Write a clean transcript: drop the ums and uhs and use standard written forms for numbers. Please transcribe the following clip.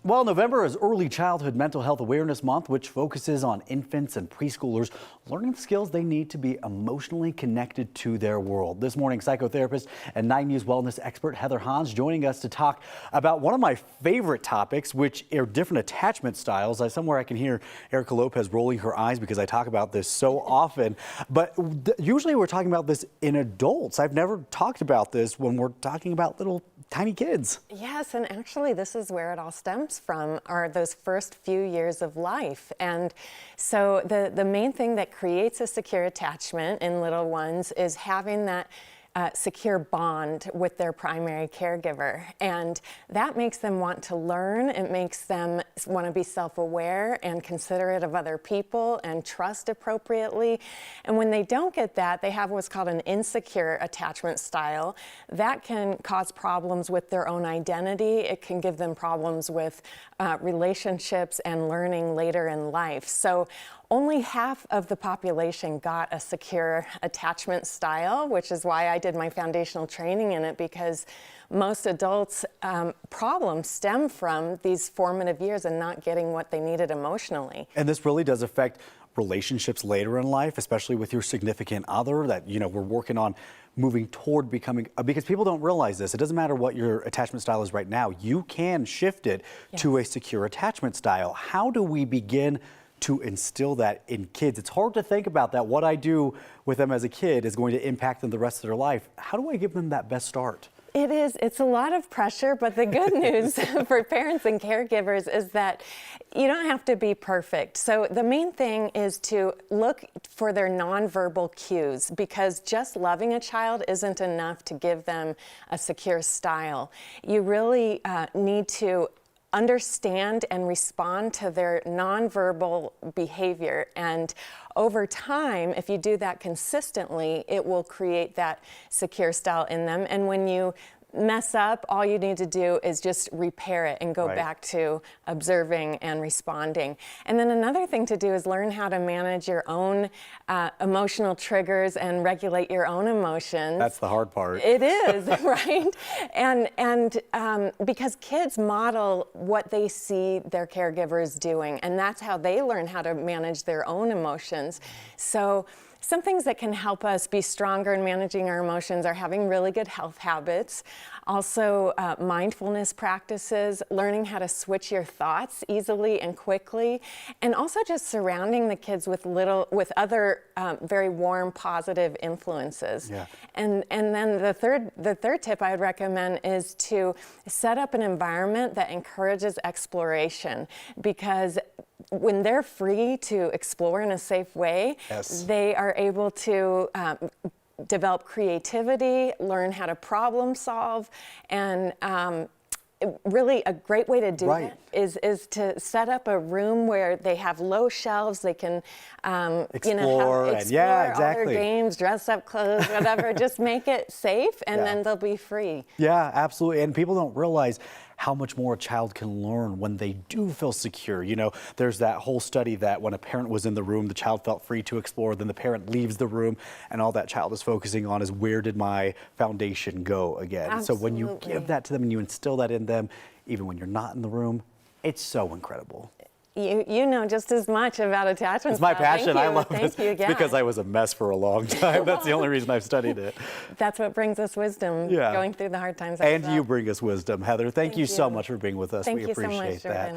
Well, November is Early Childhood Mental Health Awareness Month, which focuses on infants and preschoolers learning the skills they need to be emotionally connected to their world. This morning, psychotherapist and 9 News wellness expert Heather Hans joining us to talk about one of my favorite topics, which are different attachment styles. Somewhere I can hear Erica Lopez rolling her eyes because I talk about this so often. But usually we're talking about this in adults. I've never talked about this when we're talking about little tiny kids. Yes, and actually this is where it all stems from, are those first few years of life. And so the main thing that creates a secure attachment in little ones is having that secure bond with their primary caregiver. And that makes them want to learn. It makes them want to be self-aware and considerate of other people and trust appropriately. And when they don't get that, they have what's called an insecure attachment style. That can cause problems with their own identity. It can give them problems with relationships and learning later in life. So only half of the population got a secure attachment style, which is why I did my foundational training in it, because most adults' problems stem from these formative years and not getting what they needed emotionally. And this really does affect relationships later in life, especially with your significant other that, we're working on moving toward becoming, because people don't realize this. It doesn't matter what your attachment style is right now. You can shift it to a secure attachment style. How do we begin to instill that in kids? It's hard to think about that. What I do with them as a kid is going to impact them the rest of their life. How do I give them that best start? It is. It's a lot of pressure, but the good news for parents and caregivers is that you don't have to be perfect. So the main thing is to look for their nonverbal cues, because just loving a child isn't enough to give them a secure style. You really need to understand and respond to their nonverbal behavior. And over time, if you do that consistently, it will create that secure style in them. And when you mess up, all you need to do is just repair it and go back to observing and responding. And then another thing to do is learn how to manage your own emotional triggers and regulate your own emotions. That's the hard part. It is, right? And because kids model what they see their caregivers doing, and that's how they learn how to manage their own emotions. So some things that can help us be stronger in managing our emotions are having really good health habits, also mindfulness practices, learning how to switch your thoughts easily and quickly, and also just surrounding the kids with other very warm, positive influences. Yeah. And then the third tip I would recommend is to set up an environment that encourages exploration, because when they're free to explore in a safe way, they are able to develop creativity, learn how to problem solve, and really a great way to do that is to set up a room where they have low shelves. They can explore all their games, dress up clothes, whatever. Just make it safe, and then they'll be free. Yeah, absolutely. And people don't realize how much more a child can learn when they do feel secure. There's that whole study that when a parent was in the room, the child felt free to explore, then the parent leaves the room, and all that child is focusing on is, where did my foundation go again? Absolutely. So when you give that to them and you instill that in them, even when you're not in the room, it's so incredible. You know just as much about attachment It's my style. passion. I love this. Thank you. It's because I was a mess for a long time. That's the only reason I've studied it. That's what brings us wisdom, going through the hard times. And you bring us wisdom. Heather, thank you so much for being with us. We appreciate that.